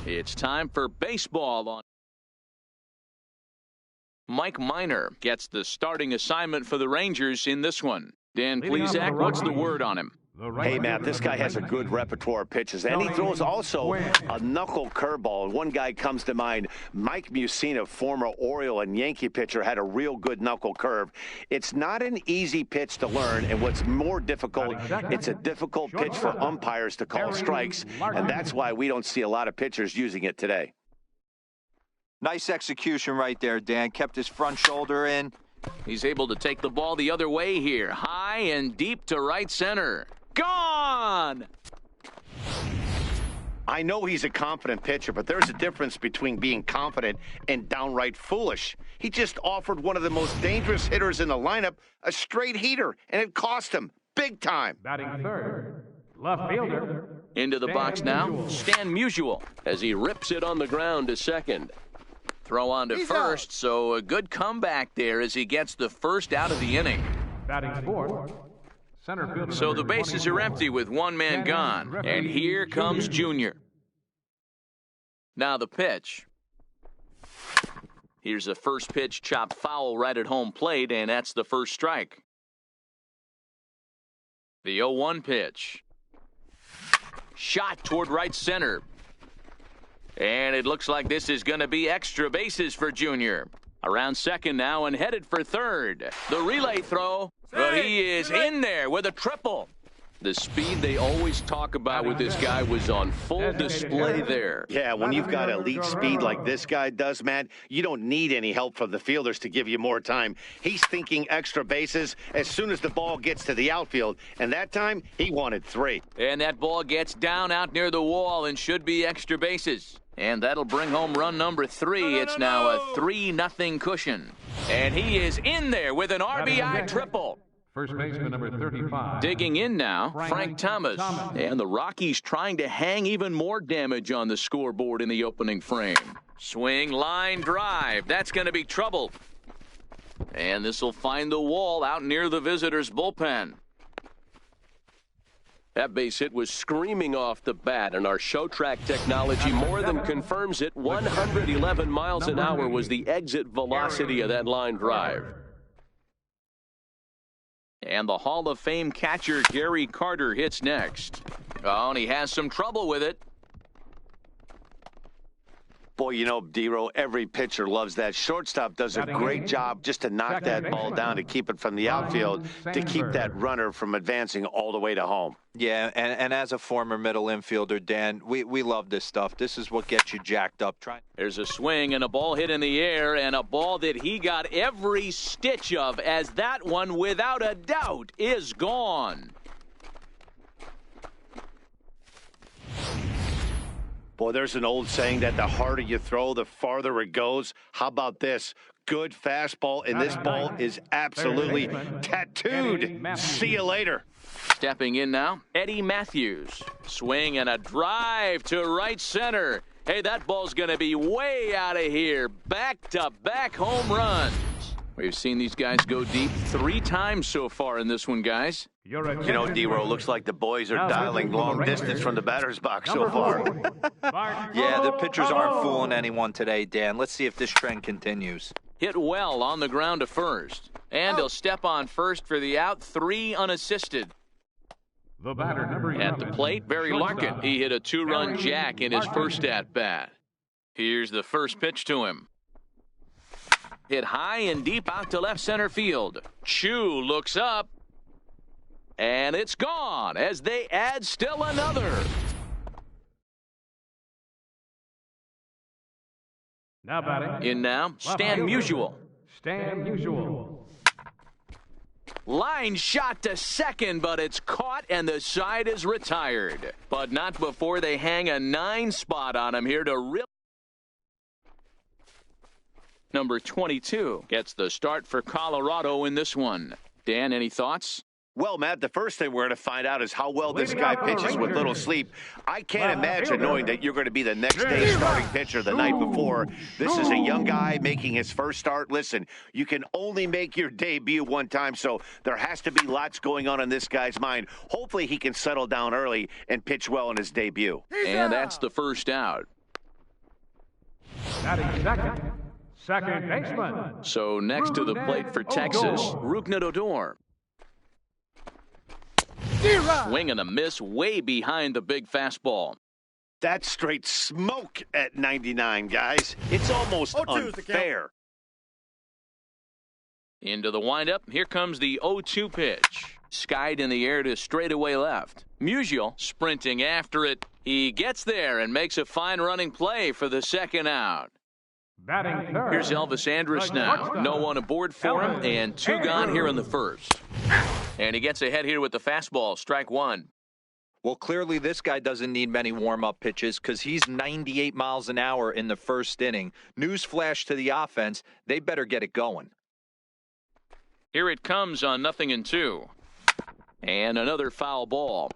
It's time for baseball on. Mike Minor gets the starting assignment for the Rangers in this one. Dan Plesac, what's the word on him? Hey, Matt, this guy has a good repertoire of pitches, and he throws also a knuckle curveball. One guy comes to mind, Mike Mussina, former Oriole and Yankee pitcher, had a real good knuckle curve. It's not an easy pitch to learn, and what's more difficult, it's a difficult pitch for umpires to call strikes, and that's why we don't see a lot of pitchers using it today. Nice execution right there, Dan. Kept his front shoulder in. He's able to take the ball the other way here, high and deep to right center. Gone! I know he's a confident pitcher, but there's a difference between being confident and downright foolish. He just offered one of the most dangerous hitters in the lineup a straight heater, and it cost him big time. Batting third, left fielder. Into the box now, Stan Musial as he rips it on the ground to second. Throw on to first, so a good comeback there as he gets the first out of the inning. Batting fourth. So the bases are empty with one man gone. And here comes Junior. Now the pitch. Here's a first pitch chopped foul right at home plate, and that's the first strike. The 0-1 pitch. Shot toward right center. And it looks like this is going to be extra bases for Junior. Around second now and headed for third. The relay throw, but he is in there with a triple. The speed they always talk about with this guy was on full display there. Yeah, when you've got elite speed like this guy does, Matt, you don't need any help from the fielders to give you more time. He's thinking extra bases as soon as the ball gets to the outfield, and that time he wanted 3. And that ball gets down out near the wall and should be extra bases. And that'll bring home run number 3. It's now a 3-0 cushion. And he is in there with an RBI triple. First baseman number 35. Digging in now, Frank Thomas. And the Rockies trying to hang even more damage on the scoreboard in the opening frame. Swing, line, drive. That's going to be trouble. And this will find the wall out near the visitors' bullpen. That base hit was screaming off the bat, and our show track technology more than confirms it. 111 miles an hour was the exit velocity of that line drive. And the Hall of Fame catcher Gary Carter hits next. Oh, and he has some trouble with it. Boy, you know, D-Row, every pitcher loves that. Shortstop does a great job just to knock that ball down, to keep it from the outfield, to keep that runner from advancing all the way to home. Yeah, and as a former middle infielder, Dan, we love this stuff. This is what gets you jacked up. There's a swing and a ball hit in the air, and a ball that he got every stitch of, as that one, without a doubt, is gone. Boy, there's an old saying that the harder you throw, the farther it goes. How about this? Good fastball, and this ball is absolutely tattooed. See you later. Stepping in now, Eddie Matthews. Swing and a drive to right center. Hey, that ball's going to be way out of here. Back-to-back home runs. We've seen these guys go deep 3 times so far in this one, guys. You know, D-Row, looks like the boys are dialing long distance from the batter's box so far. Yeah, the pitchers aren't fooling anyone today, Dan. Let's see if this trend continues. Hit well on the ground to first. And he'll step on first for the out, 3 unassisted. The batter, number 11. At the plate, Barry Larkin. He hit a 2-run jack in his first at-bat. Here's the first pitch to him. Hit high and deep out to left center field. Chu looks up. And it's gone as they add still another. Now batting. In now, Stan Musial. Stan Musial. Line shot to second, but it's caught and the side is retired. But not before they hang a 9 spot on him here to rip. Number 22 gets the start for Colorado in this one. Dan, any thoughts? Well, Matt, the first thing we're going to find out is how well this guy pitches with little sleep. I can't imagine knowing that you're going to be the next day's starting pitcher the night before. This is a young guy making his first start. Listen, you can only make your debut one time, so there has to be lots going on in this guy's mind. Hopefully he can settle down early and pitch well in his debut. And that's the first out. Batting second, second baseman. So next to the plate for Texas, Rougned Odor. Swing and a miss way behind the big fastball. That's straight smoke at 99, guys. It's almost unfair. Into the windup. Here comes the 0-2 pitch. Skied in the air to straightaway left. Musial sprinting after it. He gets there and makes a fine running play for the second out. Batting third. Here's Elvis Andrus now. No one aboard for him, and 2 gone here in the first. And he gets ahead here with the fastball. Strike 1. Well, clearly this guy doesn't need many warm-up pitches because he's 98 miles an hour in the first inning. Newsflash to the offense, they better get it going. Here it comes on 0-2. And another foul ball.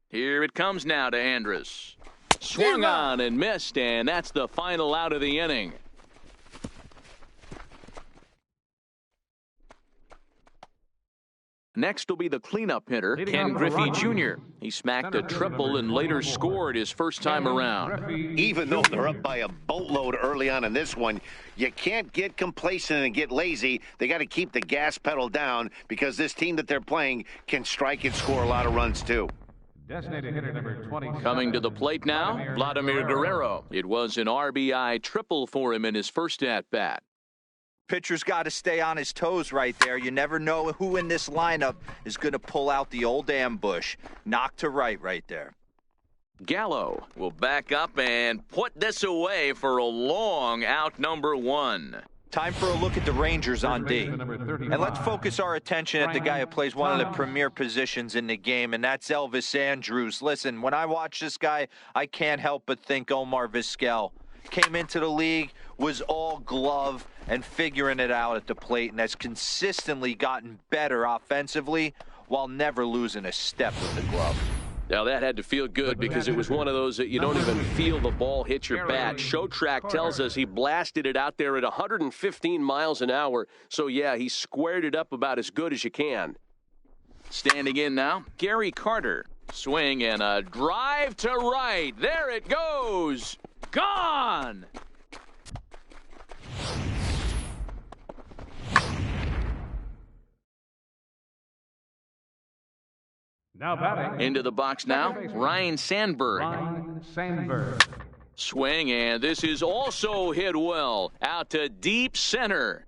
Here it comes now to Andrus. Swung on and missed, and that's the final out of the inning. Next will be the cleanup hitter, Ken Griffey Jr. He smacked a triple and later scored his first time around. Even though they're up by a boatload early on in this one, you can't get complacent and get lazy. They got to keep the gas pedal down because this team that they're playing can strike and score a lot of runs too. Designated hitter number 20. Coming to the plate now, Vladimir Guerrero. It was an RBI triple for him in his first at-bat. Pitcher's got to stay on his toes right there. You never know who in this lineup is going to pull out the old ambush. Knock to right there. Gallo will back up and put this away for a long out number 1. Time for a look at the Rangers on D. And let's focus our attention at the guy who plays one of the premier positions in the game, and that's Elvis Andrus. Listen, when I watch this guy, I can't help but think Omar Vizquel. Came into the league, was all glove and figuring it out at the plate, and has consistently gotten better offensively while never losing a step with the glove. Now, that had to feel good because it was one of those that you don't even feel the ball hit your bat. Show track tells us he blasted it out there at 115 miles an hour. So, yeah, he squared it up about as good as you can. Standing in now, Gary Carter. Swing and a drive to right. There it goes. Gone! Now batting. Into the box now, Ryan Sandberg. Swing, and this is also hit well. Out to deep center.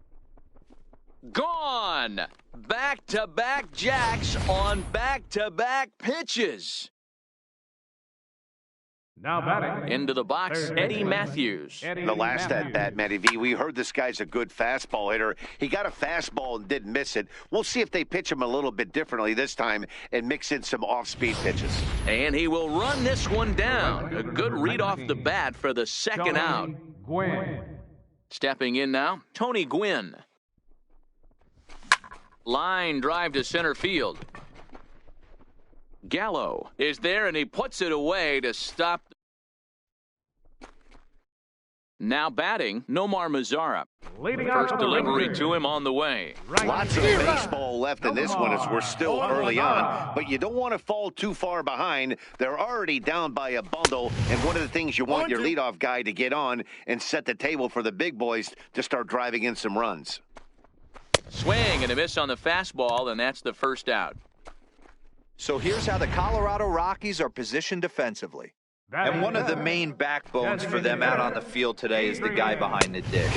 Gone! Back-to-back jacks on back-to-back pitches. Now batting. Into the box, Eddie Matthews. The last at-bat, Matty V, we heard this guy's a good fastball hitter. He got a fastball and didn't miss it. We'll see if they pitch him a little bit differently this time and mix in some off-speed pitches. And he will run this one down. A good read off the bat for the second out. Stepping in now, Tony Gwynn. Line drive to center field. Gallo is there, and he puts it away to stop. Now batting, Nomar Mazara. First delivery to him on the way. Lots of baseball left in this one as we're still early on, but you don't want to fall too far behind. They're already down by a bundle, and one of the things you want your leadoff guy to get on and set the table for the big boys to start driving in some runs. Swing and a miss on the fastball, and that's the first out. So here's how the Colorado Rockies are positioned defensively. And one of the main backbones for them out on the field today is the guy behind the dish.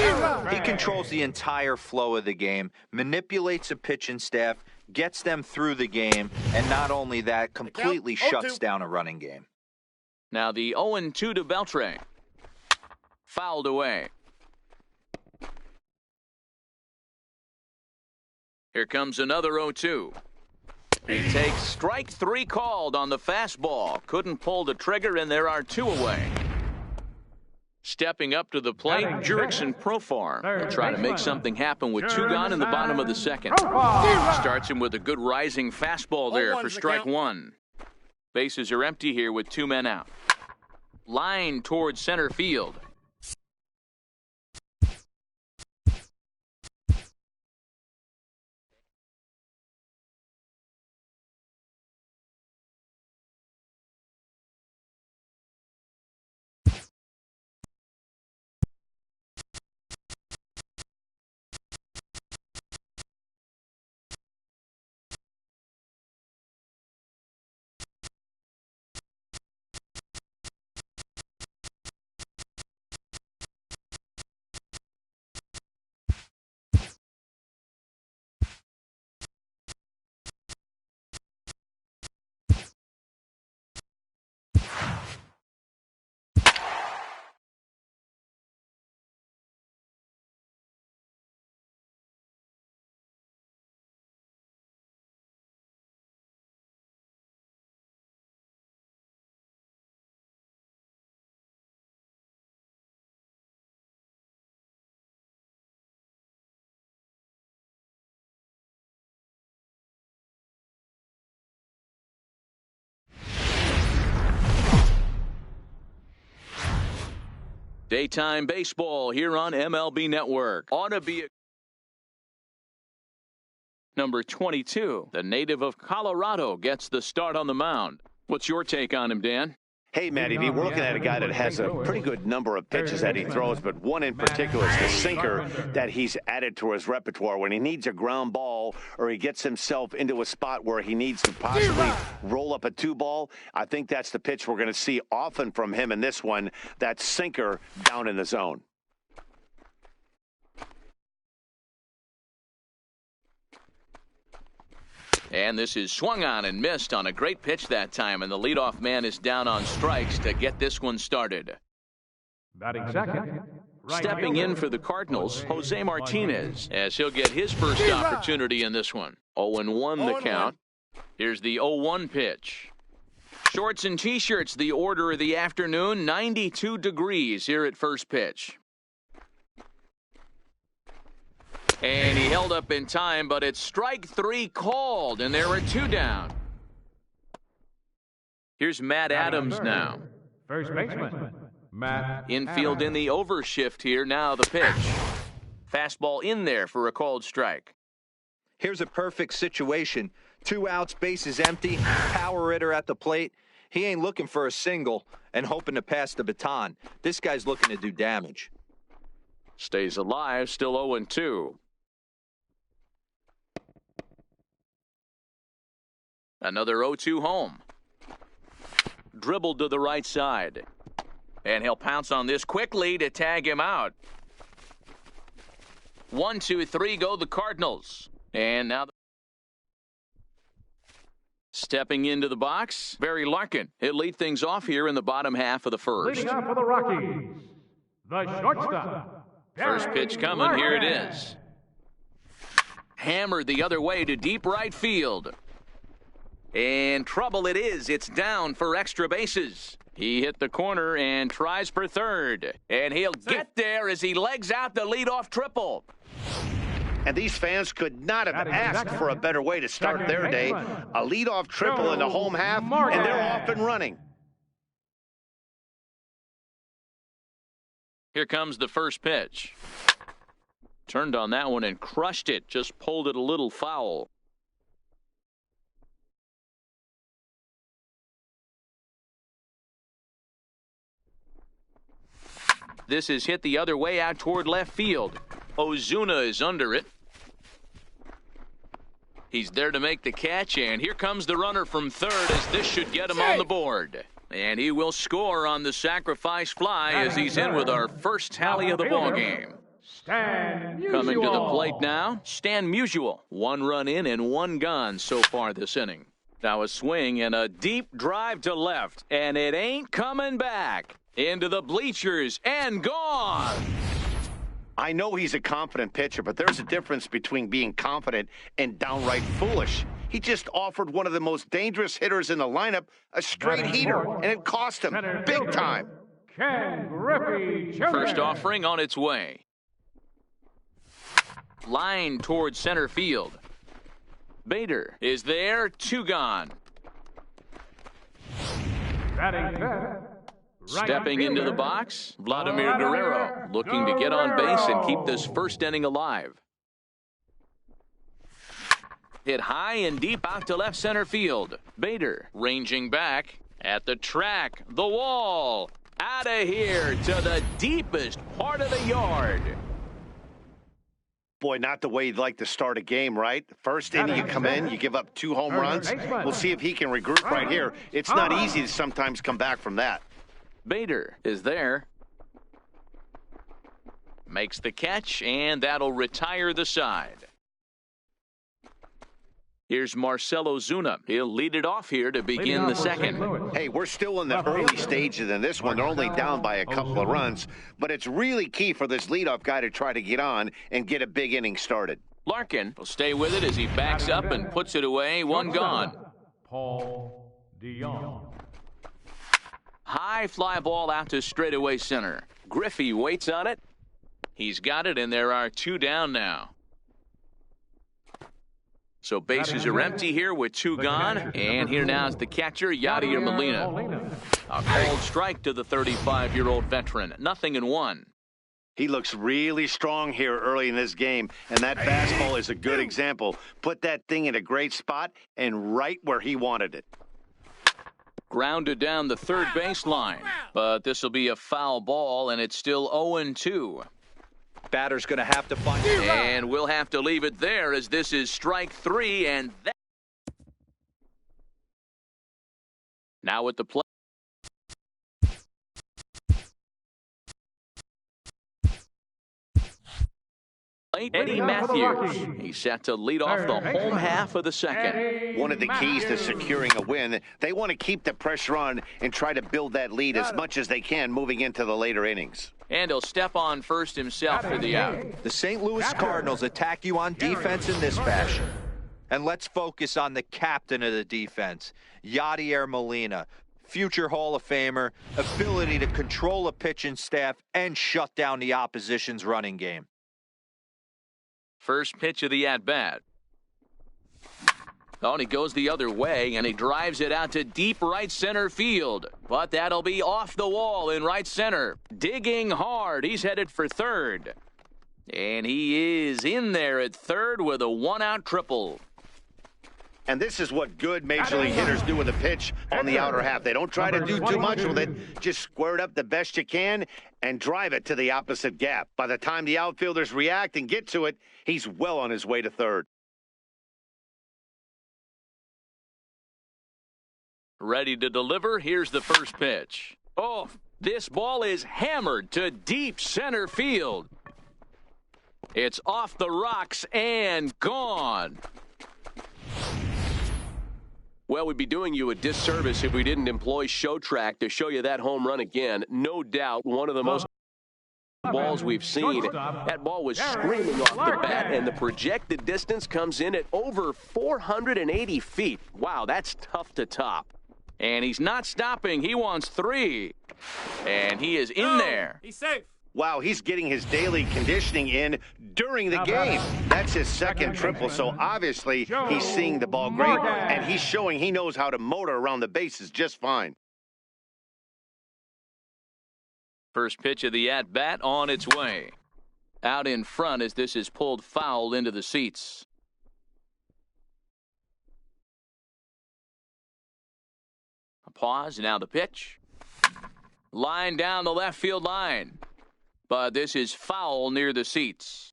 He controls the entire flow of the game, manipulates the pitching staff, gets them through the game, and not only that, completely shuts down a running game. Now the 0-2 to Beltre. Fouled away. Here comes another 0-2. He takes strike 3 called on the fastball. Couldn't pull the trigger, and there are 2 away. Stepping up to the plate, Jurickson Profar will try to make something happen with 2 gone in the bottom of the second. Starts him with a good rising fastball there for strike 1. Bases are empty here with 2 men out. Line towards center field. Daytime baseball here on MLB Network. Ought to be number 22. The native of Colorado gets the start on the mound. What's your take on him, Dan? Hey, Matty, we're looking at a guy that has a pretty good number of pitches that he throws, but one in particular is the sinker that he's added to his repertoire. When he needs a ground ball or he gets himself into a spot where he needs to possibly roll up a 2-ball, I think that's the pitch we're going to see often from him in this one, that sinker down in the zone. And this is swung on and missed on a great pitch that time, and the leadoff man is down on strikes to get this one started. Batting second. Stepping in for the Cardinals, Jose Martinez, as he'll get his first opportunity in this one. 0-1 the count. Here's the 0-1 pitch. Shorts and T-shirts, the order of the afternoon, 92 degrees here at first pitch. And he held up in time, but it's strike 3 called, and there are 2 down. Here's Matt Adams now. First baseman, Matt Infield in the overshift here. Now the pitch. Fastball in there for a called strike. Here's a perfect situation. 2 outs, bases empty, power hitter at the plate. He ain't looking for a single and hoping to pass the baton. This guy's looking to do damage. Stays alive, still 0-2. Another 0-2 home. Dribbled to the right side. And he'll pounce on this quickly to tag him out. 1, 2, 3 go the Cardinals. And now stepping into the box, Barry Larkin. He'll lead things off here in the bottom half of the first. leading off for the Rockies, the shortstop. First pitch coming, here it is. Hammered the other way to deep right field. And trouble it is. It's down for extra bases. He hit the corner and tries for third. And he'll get there as he legs out the leadoff triple. And these fans could not have asked for a better way to start their day. A leadoff triple in the home half, and they're off and running. Here comes the first pitch. Turned on that one and crushed it. Just pulled it a little foul. This is hit the other way out toward left field. Ozuna is under it. He's there to make the catch, and here comes the runner from third as this should get him on the board. And he will score on the sacrifice fly as he's in with our first tally of the ballgame. Coming to the plate now, Stan Musial. 1 run in and 1 gone so far this inning. Now a swing and a deep drive to left, and it ain't coming back. Into the bleachers and gone. I know he's a confident pitcher, but there's a difference between being confident and downright foolish. He just offered one of the most dangerous hitters in the lineup a straight heater, and it cost him big time. First offering on its way. Line towards center field. Bader is there, 2 gone. Stepping into the box, Vladimir Guerrero looking to get on base and keep this first inning alive. Hit high and deep out to left center field. Bader ranging back at the track, the wall, out of here to the deepest part of the yard. Boy, not the way you'd like to start a game, right? First inning, you come in, you give up 2 home runs. We'll see if he can regroup right here. It's not easy to sometimes come back from that. Bader is there. Makes the catch, and that'll retire the side. Here's Marcell Ozuna. He'll lead it off here to begin the second. Hey, we're still in the early stages in this one. They're only down by a couple of runs, but it's really key for this leadoff guy to try to get on and get a big inning started. Larkin will stay with it as he backs up and puts it away. 1 gone. Paul DeYoung. High fly ball out to straightaway center. Griffey waits on it. He's got it, and there are 2 down now. So bases are empty here with 2 gone. And here now is the catcher, Yadier Molina. A cold strike to the 35-year-old veteran. 0-1. He looks really strong here early in this game, and that fastball is a good example. Put that thing in a great spot and right where he wanted it. Grounded down the third baseline. But this will be a foul ball, and it's still 0-2. Batter's going to have to find it. And we'll have to leave it there as this is strike 3, and that. Now at the plate. Eddie Matthews. He's set to lead off the home half of the second. One of the keys to securing a win, they want to keep the pressure on and try to build that lead as much as they can moving into the later innings. And he'll step on first himself for the out. The St. Louis Cardinals attack you on defense in this fashion. And let's focus on the captain of the defense, Yadier Molina. Future Hall of Famer, ability to control a pitching staff and shut down the opposition's running game. First pitch of the at-bat. Oh, and he goes the other way, and he drives it out to deep right center field. But that'll be off the wall in right center. Digging hard. He's headed for third. And he is in there at third with a 1-out triple. And this is what good Major League hitters do with a pitch on the outer half. They don't try to do too much with it. Just square it up the best you can and drive it to the opposite gap. By the time the outfielders react and get to it, he's well on his way to third. Ready to deliver. Here's the first pitch. Oh, this ball is hammered to deep center field. It's off the rocks and gone. Well, we'd be doing you a disservice if we didn't employ Show Track to show you that home run again. No doubt one of the most balls we've seen. That ball was screaming off the bat, and the projected distance comes in at over 480 feet. Wow, that's tough to top. And he's not stopping. He wants 3. And he is in there. He's safe. Wow, he's getting his daily conditioning in during the game. That's his second triple, so obviously he's seeing the ball great, and he's showing he knows how to motor around the bases just fine. First pitch of the at-bat on its way. Out in front as this is pulled foul into the seats. A pause, now the pitch. Line down the left field line. But this is foul near the seats.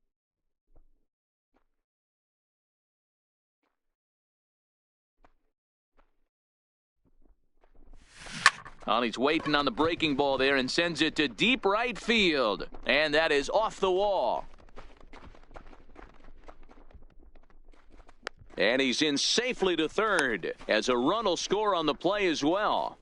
Well, he's waiting on the breaking ball there and sends it to deep right field. And that is off the wall. And he's in safely to third as a run will score on the play as well.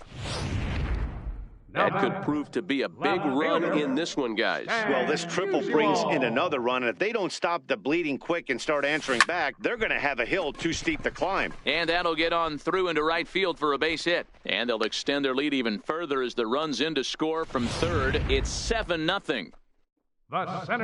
That could prove to be a big run in this one, guys. Well, this triple brings in another run, and if they don't stop the bleeding quick and start answering back, they're going to have a hill too steep to climb. And that'll get on through into right field for a base hit. And they'll extend their lead even further as the run's in to score from third. It's 7-0.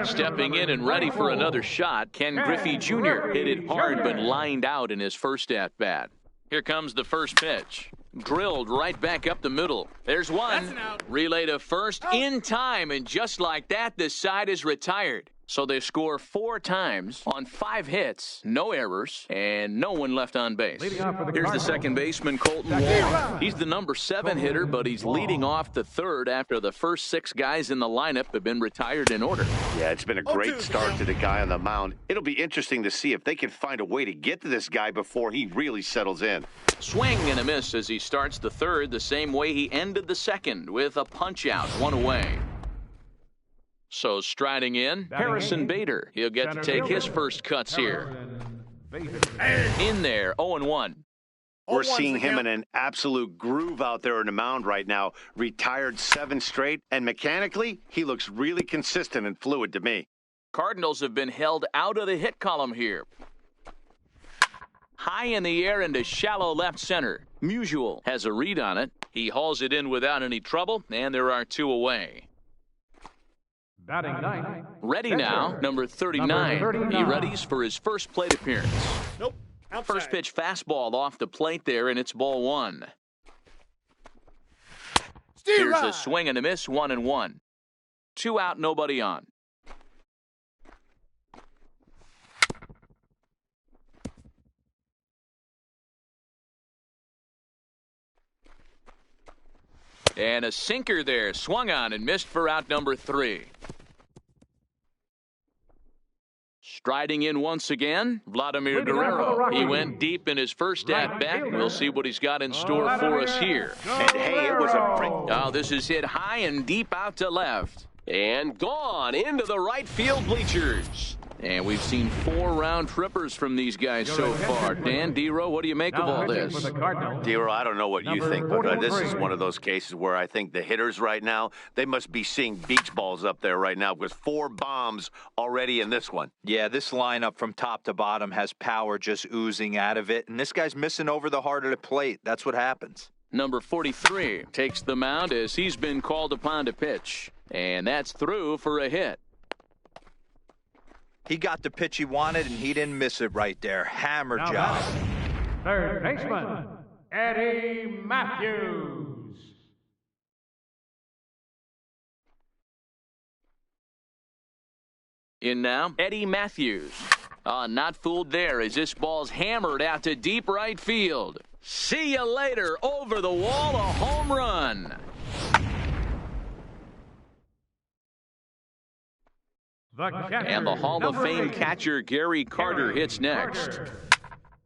Stepping in and ready for another shot, Ken Griffey Jr. hit it hard but lined out in his first at-bat. Here comes the first pitch. Drilled right back up the middle. There's one. Relay to first in time, and just like that, this side is retired. So they score 4 times on 5 hits, no errors, and no one left on base. Here's the second baseman, Colton Wong. He's the number 7 hitter, but he's leading off the third after the first 6 guys in the lineup have been retired in order. Yeah, it's been a great start to the guy on the mound. It'll be interesting to see if they can find a way to get to this guy before he really settles in. Swing and a miss as he starts the third the same way he ended the second with a punch-out, 1 away. So striding in, Harrison Bader. He'll get to take his first cuts here. In there, 0-1. We're seeing him in an absolute groove out there in the mound right now. Retired 7 straight, and mechanically, he looks really consistent and fluid to me. Cardinals have been held out of the hit column here. High in the air into shallow left center. Musial has a read on it. He hauls it in without any trouble, and there are 2 away. Batting ninth. Ready now, number 39. He readies for his first plate appearance. First pitch fastball off the plate there, and it's ball one. Here's a swing and a miss, 1-1. 2 out, nobody on. And a sinker there, swung on and missed for out number 3. Striding in once again, Vladimir Guerrero. He went deep in his first at-bat. We'll see what he's got in store for us here. And hey, it was a break. Oh, this is hit high and deep out to left. And gone into the right field bleachers. And we've seen 4 round trippers from these guys so far. Dan, Dero, what do you make of all this? Dero, I don't know what you think, but this is one of those cases where I think the hitters right now, they must be seeing beach balls up there right now because 4 bombs already in this one. Yeah, this lineup from top to bottom has power just oozing out of it, and this guy's missing over the heart of the plate. That's what happens. Number 43 takes the mound as he's been called upon to pitch. And that's through for a hit. He got the pitch he wanted, and he didn't miss it right there. Hammer job. Third baseman, Eddie Matthews. In now, Eddie Matthews. Not fooled there as this ball's hammered out to deep right field. See you later. Over the wall, a home run. And the Hall of Fame catcher Gary Carter hits next.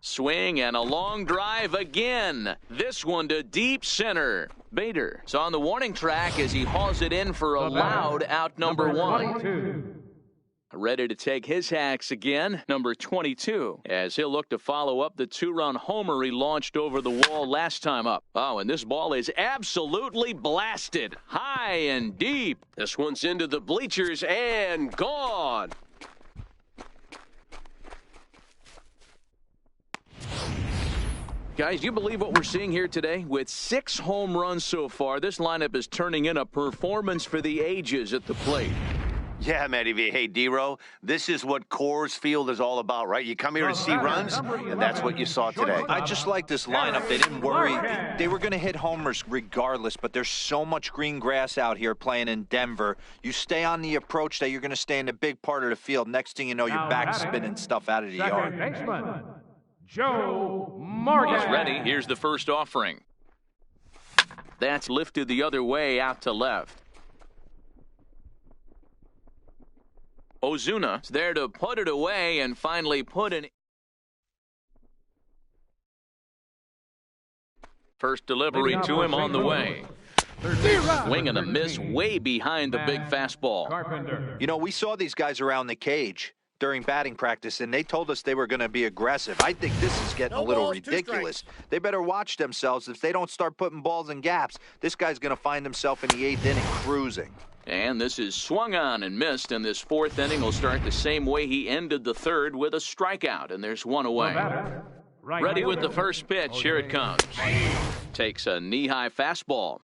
Swing and a long drive again. This one to deep center. Bader is on the warning track as he hauls it in for a loud out number 1. Ready to take his hacks again, number 22, as he'll look to follow up the 2-run homer he launched over the wall last time up. Oh, and this ball is absolutely blasted, high and deep. This one's into the bleachers and gone. Guys, you believe what we're seeing here today? With 6 home runs so far, this lineup is turning in a performance for the ages at the plate. Yeah, Matty V. Hey, Dero, this is what Coors Field is all about, right? You come here to see runs, and that's what you saw today. I just like this lineup. They didn't worry. They were going to hit homers regardless, but there's so much green grass out here playing in Denver. You stay on the approach that you're going to stay in a big part of the field. Next thing you know, you're back spinning stuff out of the yard. Baseman, Joe Morgan. He's ready. Here's the first offering. That's lifted the other way out to left. Ozuna's there to put it away and finally put an first delivery to him on the way. Swing and a miss way behind the big fastball. You know, we saw these guys around the cage during batting practice, and they told us they were going to be aggressive. I think this is getting a little ridiculous. They better watch themselves. If they don't start putting balls in gaps, this guy's going to find himself in the 8th inning cruising. And this is swung on and missed, and this 4th inning will start the same way he ended the 3rd with a strikeout, and there's 1 away. Ready with the first pitch. Here it comes. Takes a knee-high fastball.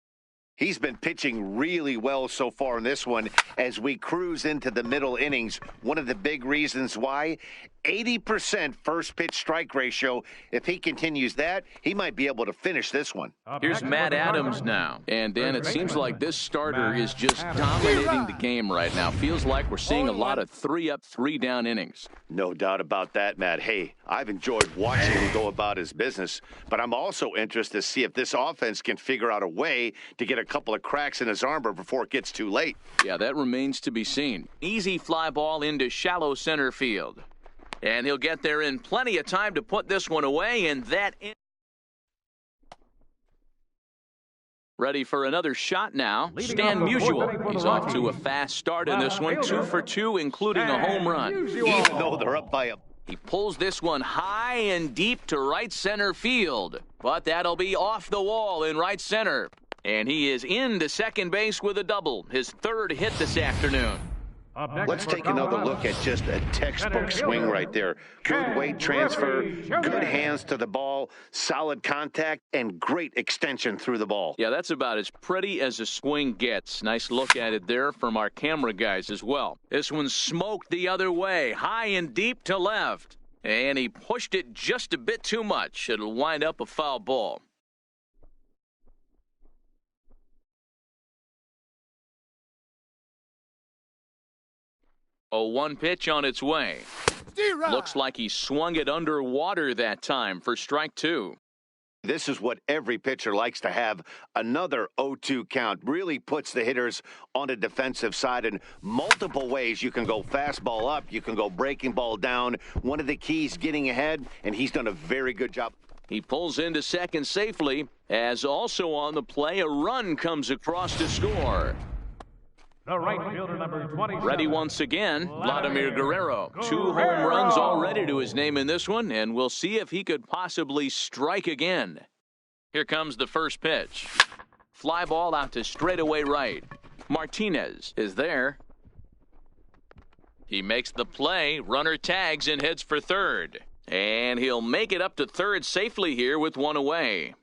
He's been pitching really well so far in this one as we cruise into the middle innings. One of the big reasons why, 80% first pitch strike ratio. If he continues that, he might be able to finish this one. Here's Matt Adams now. And Dan, it seems like this starter is just dominating the game right now. Feels like we're seeing a lot of 3-up, 3-down innings. No doubt about that, Matt. Hey, I've enjoyed watching him go about his business, but I'm also interested to see if this offense can figure out a way to get a couple of cracks in his armor before it gets too late. Yeah, that remains to be seen. Easy fly ball into shallow center field. And he'll get there in plenty of time to put this one away, and that in. Ready for another shot now. Stan Musial. He's off to a fast start in this one. 2 for 2, including a home run. Even though they're up by a... He pulls this one high and deep to right center field. But that'll be off the wall in right center. And he is into second base with a double. His 3rd hit this afternoon. Let's take another look at just a textbook swing right there. Good weight transfer, good hands to the ball, solid contact, and great extension through the ball. Yeah, that's about as pretty as a swing gets. Nice look at it there from our camera guys as well. This one's smoked the other way, high and deep to left. And he pushed it just a bit too much. It'll wind up a foul ball. A 1 pitch on its way. Looks like he swung it underwater that time for strike 2. This is what every pitcher likes to have. Another 0-2 count really puts the hitters on the defensive side in multiple ways. You can go fastball up. You can go breaking ball down. One of the keys, getting ahead, and he's done a very good job. He pulls into second safely, as also on the play, a run comes across to score. The right fielder, number 27. Ready once again, Vladimir Guerrero. 2 home runs already to his name in this one, and we'll see if he could possibly strike again. Here comes the first pitch. Fly ball out to straightaway right. Martinez is there. He makes the play, runner tags and heads for third. And he'll make it up to third safely here with 1 away.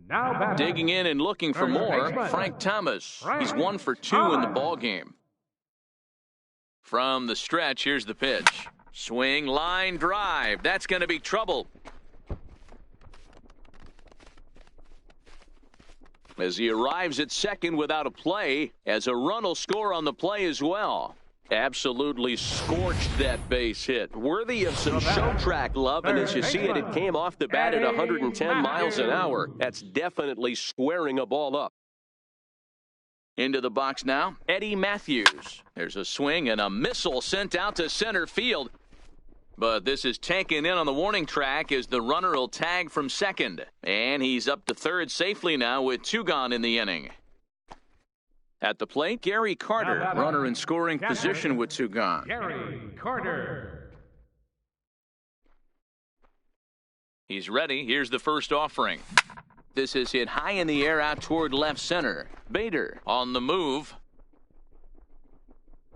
Now digging in and looking for more, Frank Thomas. He's 1 for 2 in the ball game. From the stretch, here's the pitch. Swing, line, drive. That's going to be trouble. As he arrives at second without a play, as a run will score on the play as well. Absolutely scorched that base hit. Worthy of some show track love, and as you see it, it came off the bat at 110 miles an hour. That's definitely squaring a ball up. Into the box now, Eddie Matthews. There's a swing and a missile sent out to center field. But this is taken in on the warning track as the runner will tag from second. And he's up to third safely now with 2 gone in the inning. At the plate, Gary Carter, runner in scoring position with 2 gone. Gary Carter. He's ready. Here's the first offering. This is hit high in the air out toward left center. Bader on the move.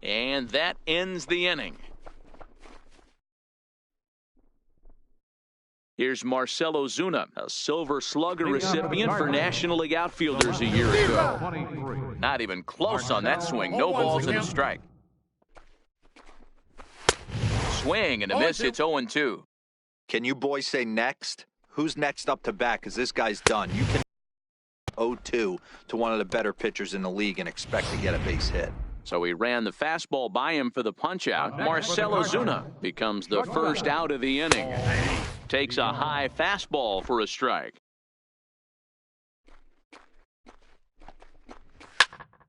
And that ends the inning. Here's Marcelo Zuna, a Silver Slugger recipient for National League outfielders a year ago. Not even close on that swing. No balls and a strike. Swing and a miss. It's 0-2. Can you boys say next? Who's next up to bat? Because this guy's done. You can 0-2 to one of the better pitchers in the league and expect to get a base hit. So he ran the fastball by him for the punch-out. Marcelo Zuna becomes the first out of the inning. Takes a high fastball for a strike.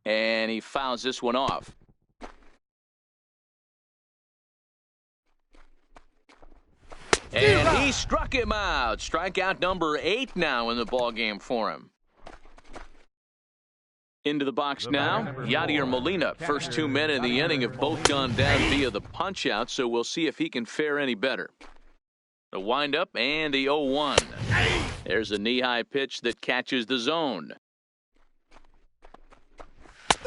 And he fouls this one off. And he struck him out. Strikeout number 8 now in the ballgame for him. Into the box now, Yadier Molina. First 2 men in the inning have both gone down via the punch-out, so we'll see if he can fare any better. The windup and the 0-1. There's a knee-high pitch that catches the zone.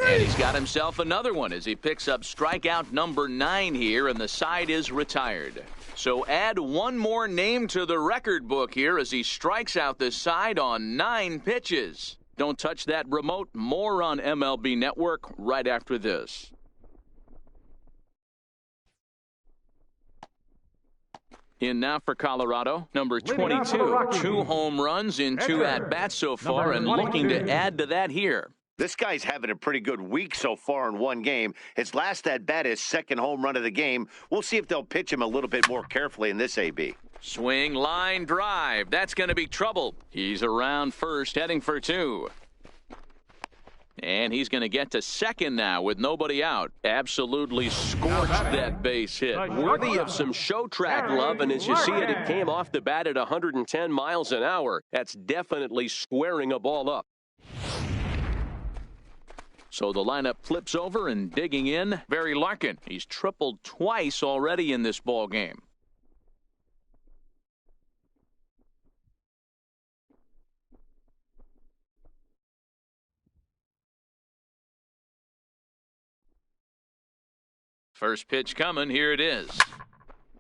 And he's got himself another one as he picks up strikeout number 9 here, and the side is retired. So add 1 more name to the record book here as he strikes out the side on 9 pitches. Don't touch that remote. More on MLB Network right after this. In now for Colorado, number 22. 2 home runs in 2 at-bats so far, and looking to add to that here. This guy's having a pretty good week so far in 1 game. His last at-bat is 2nd home run of the game. We'll see if they'll pitch him a little bit more carefully in this AB. Swing, line, drive. That's going to be trouble. He's around first, heading for 2. And he's going to get to second now with nobody out. Absolutely scorched that base hit. Worthy of some show track love, and as you see it, it came off the bat at 110 miles an hour. That's definitely squaring a ball up. So the lineup flips over, and digging in, Barry Larkin. He's tripled twice already in this ball game. First pitch coming. Here it is.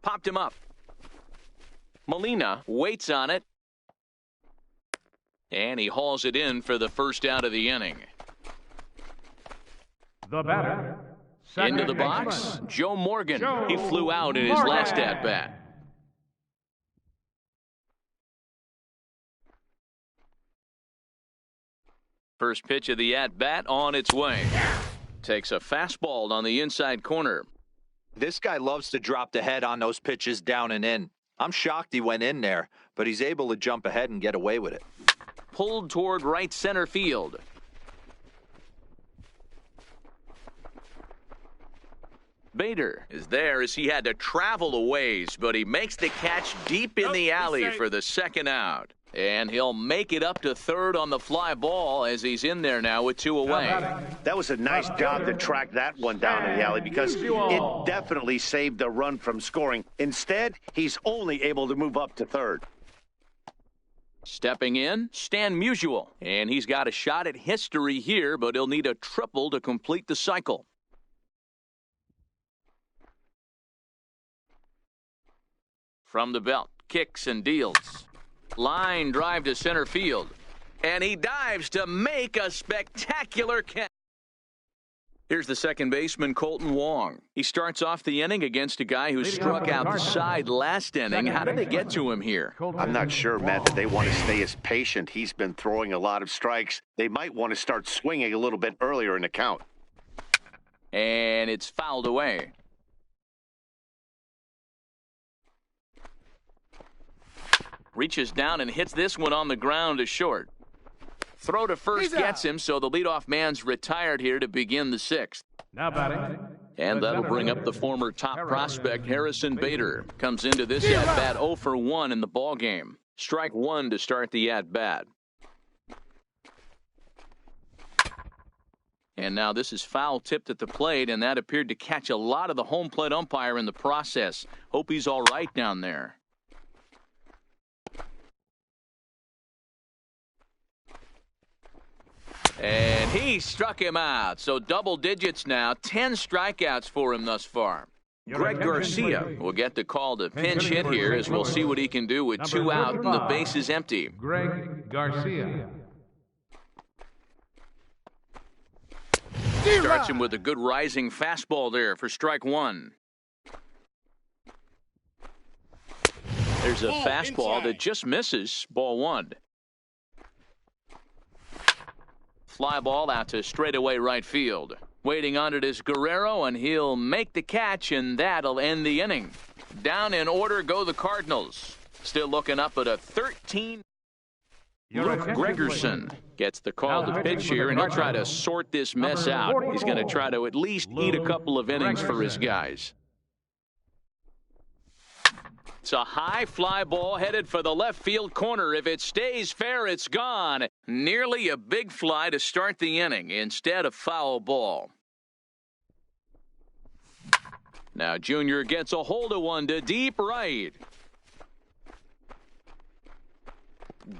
Popped him up. Molina waits on it. And he hauls it in for the first out of the inning. The batter, Into the box, Joe Morgan. He flew out in his last at-bat. First pitch of the at-bat on its way. Takes a fastball on the inside corner. This guy loves to drop the head on those pitches down and in. I'm shocked he went in there, but he's able to jump ahead and get away with it. Pulled toward right center field. Bader is there as he had to travel a ways, but he makes the catch deep in the alley for the second out. And he'll make it up to third on the fly ball as he's in there now with 2 away. That was a nice job to track that one down in the alley because it definitely saved the run from scoring. Instead, he's only able to move up to third. Stepping in, Stan Musial. And he's got a shot at history here, but he'll need a triple to complete the cycle. From the belt, kicks and deals. Line drive to center field. And he dives to make a spectacular catch. Here's the second baseman, Colton Wong. He starts off the inning against a guy who struck out the side last inning. How did they get to him here? I'm not sure, Matt, that they want to stay as patient. He's been throwing a lot of strikes. They might want to start swinging a little bit earlier in the count. And it's fouled away. Reaches down and hits this one on the ground to short. Throw to first gets him, so the leadoff man's retired here to begin the 6th. Now batting. And that'll bring up the former top prospect, Harrison Bader. Comes into this at-bat 0 for 1 in the ballgame. Strike 1 to start the at-bat. And now this is foul tipped at the plate, and that appeared to catch a lot of the home plate umpire in the process. Hope he's all right down there. And he struck him out. So double digits now. 10 strikeouts for him thus far. Greg Garcia will get the call to pinch hit here as we'll see what he can do with 2 out and the base is empty. Greg Garcia. Starts him with a good rising fastball there for strike 1. There's a fastball that just misses. Ball 1. Fly ball out to straightaway right field. Waiting on it is Guerrero, and he'll make the catch, and that'll end the inning. Down in order go the Cardinals. Still looking up at a 13. Luke Gregerson gets the call to pitch here, and he'll try to sort this mess out. He's going to try to at least eat a couple of innings for his guys. It's a high fly ball headed for the left field corner. If it stays fair, it's gone. Nearly a big fly to start the inning instead of foul ball. Now Junior gets a hold of one to deep right.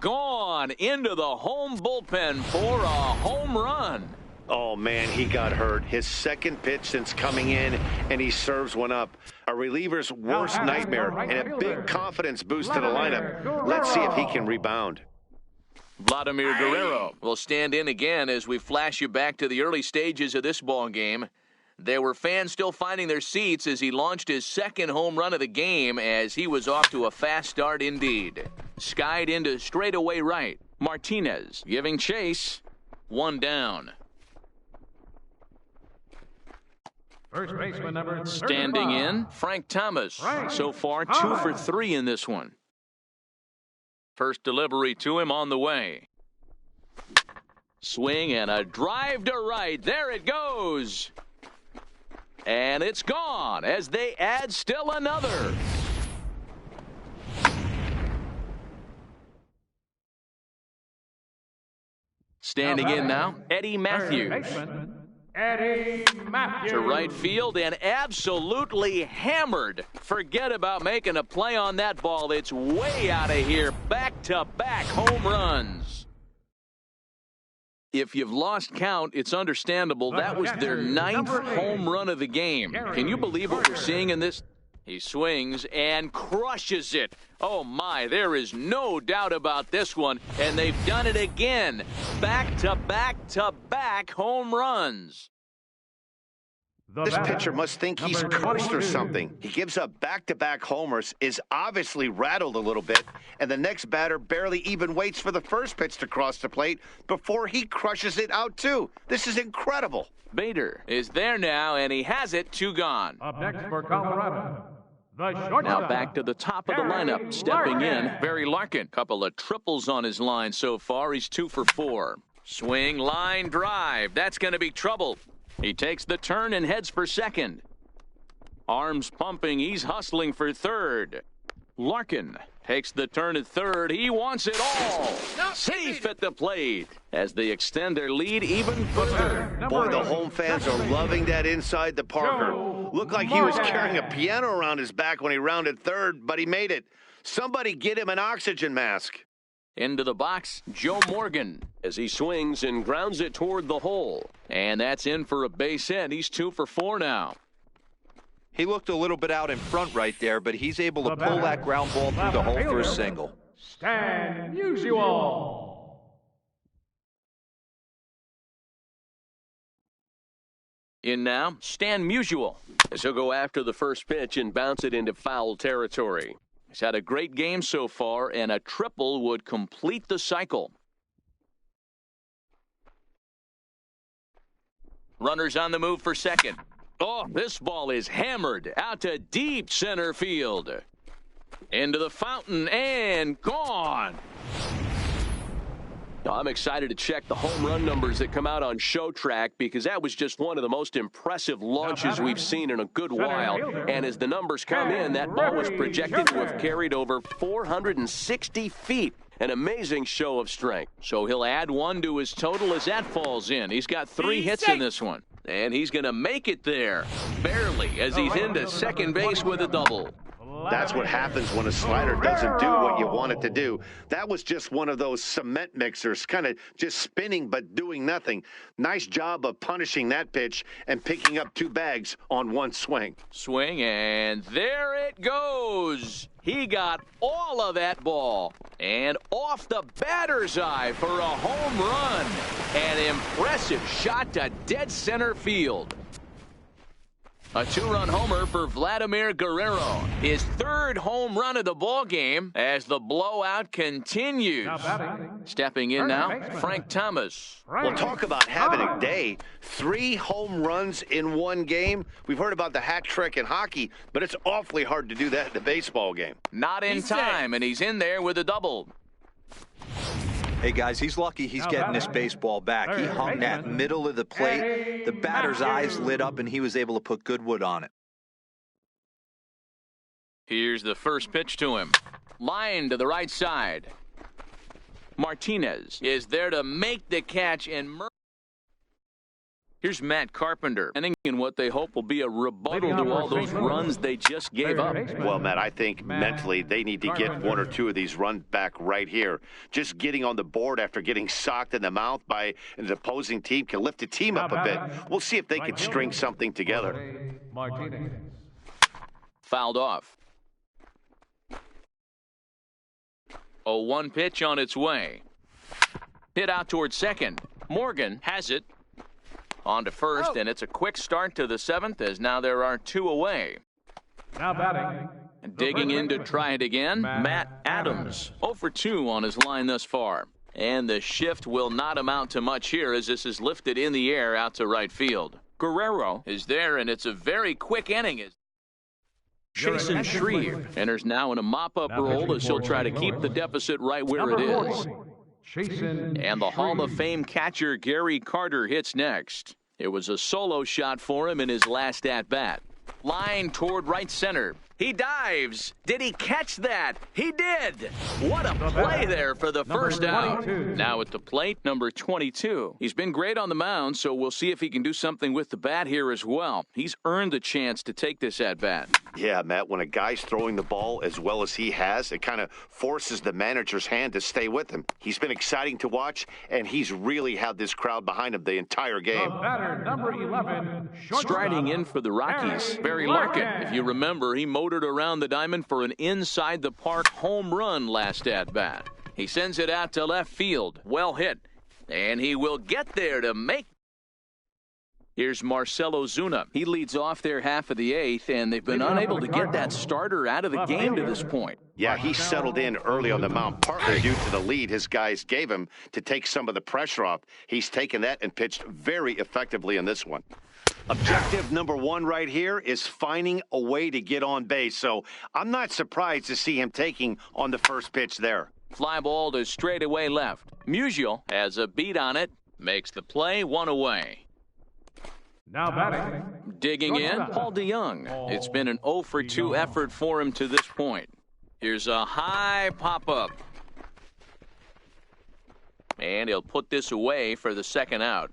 Gone into the home bullpen for a home run. Oh, man, he got hurt. His second pitch since coming in, and he serves one up. A reliever's worst nightmare and a big confidence boost to the lineup. Let's see if he can rebound. Vladimir Guerrero will stand in again as we flash you back to the early stages of this ball game. There were fans still finding their seats as he launched his second home run of the game as he was off to a fast start indeed. Skied into straightaway right. Martinez giving chase. 1 down. First baseman number Standing in, Frank Thomas. So far, 2 for 3 in this one. First delivery to him on the way. Swing and a drive to right. There it goes. And it's gone as they add still another. Standing in now, Eddie Matthews. Eddie Matthews. To right field and absolutely hammered. Forget about making a play on that ball. It's way out of here. Back-to-back home runs. If you've lost count, it's understandable. That was their 9th home run of the game. Can you believe what we're seeing in this? He swings and crushes it. Oh, my, there is no doubt about this one. And they've done it again. Back-to-back-to-back home runs. This pitcher must think he's cursed or something. He gives up back-to-back homers, is obviously rattled a little bit, and the next batter barely even waits for the first pitch to cross the plate before he crushes it out too. This is incredible. Bader is there now, and he has it, 2 gone. Up next for Colorado, the shortstop. Now back to the top of the lineup. Stepping in, Barry Larkin. Couple of triples on his line so far. He's 2 for 4. Swing, line, drive. That's going to be trouble. He takes the turn and heads for second. Arms pumping. He's hustling for third. Larkin takes the turn at third. He wants it all. Safe at the plate as they extend their lead even further. Boy, the home fans are loving that inside the Parker. Looked like he was carrying a piano around his back when he rounded third, but he made it. Somebody get him an oxygen mask. Into the box, Joe Morgan. As he swings and grounds it toward the hole. And that's in for a base hit. He's 2 for 4 now. He looked a little bit out in front right there, but he's able to pull that ground ball through the hole for a single. Stan Musial. In now, Stan Musial. As he'll go after the first pitch and bounce it into foul territory. He's had a great game so far, and a triple would complete the cycle. Runners on the move for second. Oh, this ball is hammered out to deep center field. Into the fountain and gone. I'm excited to check the home run numbers that come out on ShowTrack because that was just one of the most impressive launches we've seen in a good while. And as the numbers come in, that ball was projected to have carried over 460 feet. An amazing show of strength. So he'll add 1 to his total as that falls in. He's got 3 hits in this one. And he's going to make it there. Barely, as he's into second base with a double. That's what happens when a slider doesn't do what you want it to do. That was just one of those cement mixers, kind of just spinning but doing nothing. Nice job of punishing that pitch and picking up 2 bags on 1 swing. Swing, and there it goes. He got all of that ball. And off the batter's eye for a home run. An impressive shot to dead center field. A 2-run homer for Vladimir Guerrero. His 3rd home run of the ball game as the blowout continues. Stepping in now, Frank Thomas. Well, talk about having a day. 3 home runs in 1 game. We've heard about the hat trick in hockey, but it's awfully hard to do that in a baseball game. Not in time, and he's in there with a double. Hey, guys, he's lucky he's getting this baseball back. He hung that middle of the plate. The batter's eyes lit up, and he was able to put good wood on it. Here's the first pitch to him. Line to the right side. Martinez is there to make the catch and here's Matt Carpenter, in what they hope will be a rebuttal to all those runs they just gave up. Well, Matt, I think mentally they need to get 1 or 2 of these runs back right here. Just getting on the board after getting socked in the mouth by an opposing team can lift the team up a bit. We'll see if they can string something together. Fouled off. 0-1 pitch on its way. Hit out towards second. Morgan has it. On to first, and it's a quick start to the 7th as now there are 2 away. Now batting. Digging in to try it again, Matt Adams. 0 for 2 on his line thus far. And the shift will not amount to much here as this is lifted in the air out to right field. Guerrero is there, and it's a very quick inning. Jason Shreve enters now in a mop-up role as he'll try to keep the deficit right where it is. And the Hall of Fame catcher Gary Carter hits next. It was a solo shot for him in his last at-bat. Line toward right center. He dives. Did he catch that? He did. What a play there for the first out. Now at the plate, number 22. He's been great on the mound, so we'll see if he can do something with the bat here as well. He's earned the chance to take this at-bat. Yeah, Matt, when a guy's throwing the ball as well as he has, it kind of forces the manager's hand to stay with him. He's been exciting to watch, and he's really had this crowd behind him the entire game. Batter, number 11, striding in for the Rockies, Barry Larkin. If you remember, he motored around the diamond for an inside-the-park home run last at-bat. He sends it out to left field. Well hit. And he will get there to make. Here's Marcell Ozuna. He leads off their half of the eighth, and they've been unable to get that starter out of the game to this point. Yeah, he settled in early on the mound, partly due to the lead his guys gave him to take some of the pressure off. He's taken that and pitched very effectively in this one. Objective number one right here is finding a way to get on base, so I'm not surprised to see him taking on the first pitch there. Fly ball to straightaway left. Musial has a beat on it, makes the play, one away. Now batting. Digging in, Paul DeYoung. It's been an 0 for 2 effort for him to this point. Here's a high pop-up. And he'll put this away for the second out.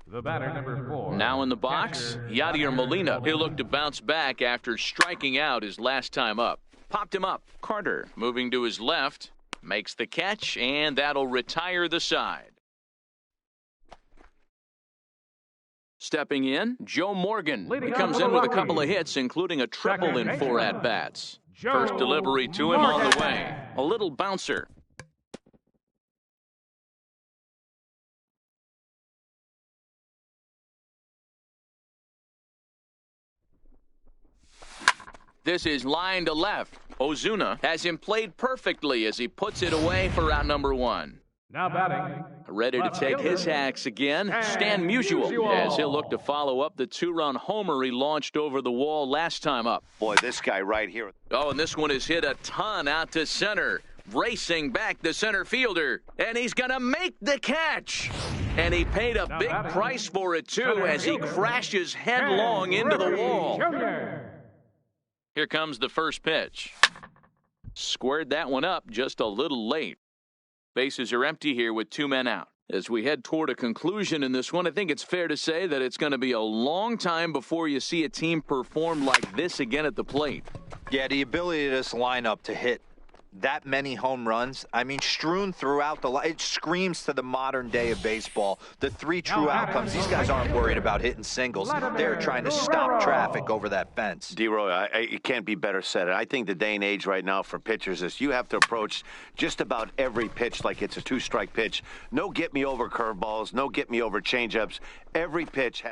The batter, number 4. Now in the box, Yadier Molina. He'll look to bounce back after striking out his last time up. Popped him up. Carter moving to his left. Makes the catch, and that'll retire the side. Stepping in, Joe Morgan. He comes in with a couple of hits, including a triple in 4 at-bats. First delivery to him on the way. A little bouncer. This is line to left. Ozuna has him played perfectly as he puts it away for out number 1. Now batting. Ready to take his hacks again, Stan Musial, as he'll look to follow up the 2-run homer he launched over the wall last time up. Boy, this guy right here. Oh, and this one is hit a ton out to center. Racing back the center fielder, and he's going to make the catch. And he paid a big price for it, too, as he crashes headlong into the wall. Here comes the first pitch. Squared that one up just a little late. Bases are empty here with 2 men out. As we head toward a conclusion in this one, I think it's fair to say that it's going to be a long time before you see a team perform like this again at the plate. Yeah, the ability of this lineup to hit that many home runs, I mean, strewn throughout it screams to the modern day of baseball. The 3 true outcomes, these guys aren't worried about hitting singles. They're trying to stop traffic over that fence. D-Roy, it can't be better said. I think the day and age right now for pitchers is you have to approach just about every pitch like it's a 2-strike pitch. No get-me-over curveballs, no get-me-over changeups. Every pitch.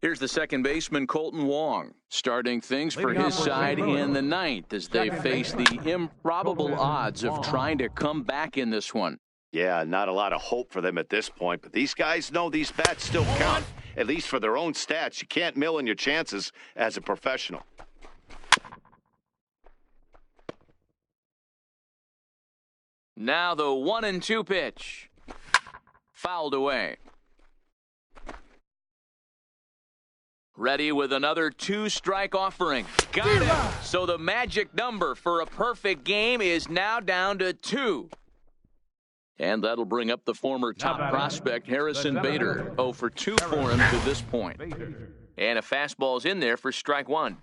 Here's the second baseman, Colton Wong, starting things for his side in the 9th as they face the improbable odds of trying to come back in this one. Yeah, not a lot of hope for them at this point, but these guys know these bats still count, at least for their own stats. You can't mill in your chances as a professional. Now the 1-2 pitch. Fouled away. Ready with another 2-strike offering. Got it. So the magic number for a perfect game is now down to 2. And that'll bring up the former top prospect, Harrison Bader. 0 for 2 for him to this point. And a fastball's in there for strike 1.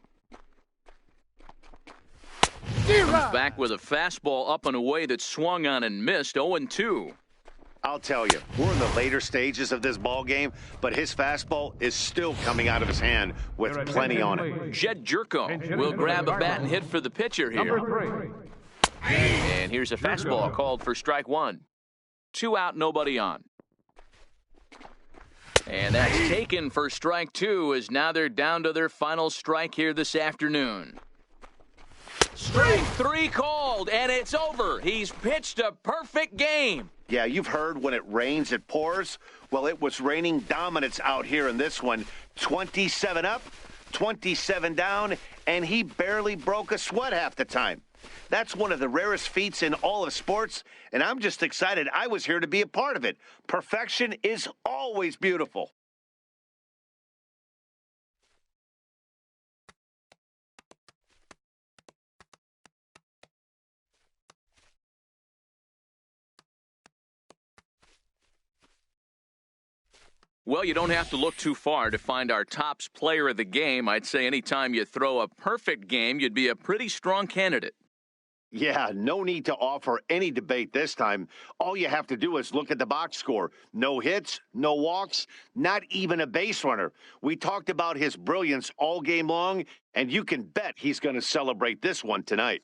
Comes back with a fastball up and away that swung on and missed. 0-2. I'll tell you, we're in the later stages of this ball game, but his fastball is still coming out of his hand with plenty on it. Jed Jerko will grab a bat and hit for the pitcher here. And here's a fastball called for strike 1. 2 out, nobody on. And that's taken for strike 2 as now they're down to their final strike here this afternoon. Strike 3 called, and it's over. He's pitched a perfect game. Yeah, you've heard when it rains, it pours. Well, it was raining dominance out here in this one. 27 up, 27 down, and he barely broke a sweat half the time. That's one of the rarest feats in all of sports, and I'm just excited I was here to be a part of it. Perfection is always beautiful. Well, you don't have to look too far to find our tops player of the game. I'd say anytime you throw a perfect game, you'd be a pretty strong candidate. Yeah, no need to offer any debate this time. All you have to do is look at the box score. No hits, no walks, not even a base runner. We talked about his brilliance all game long, and you can bet he's going to celebrate this one tonight.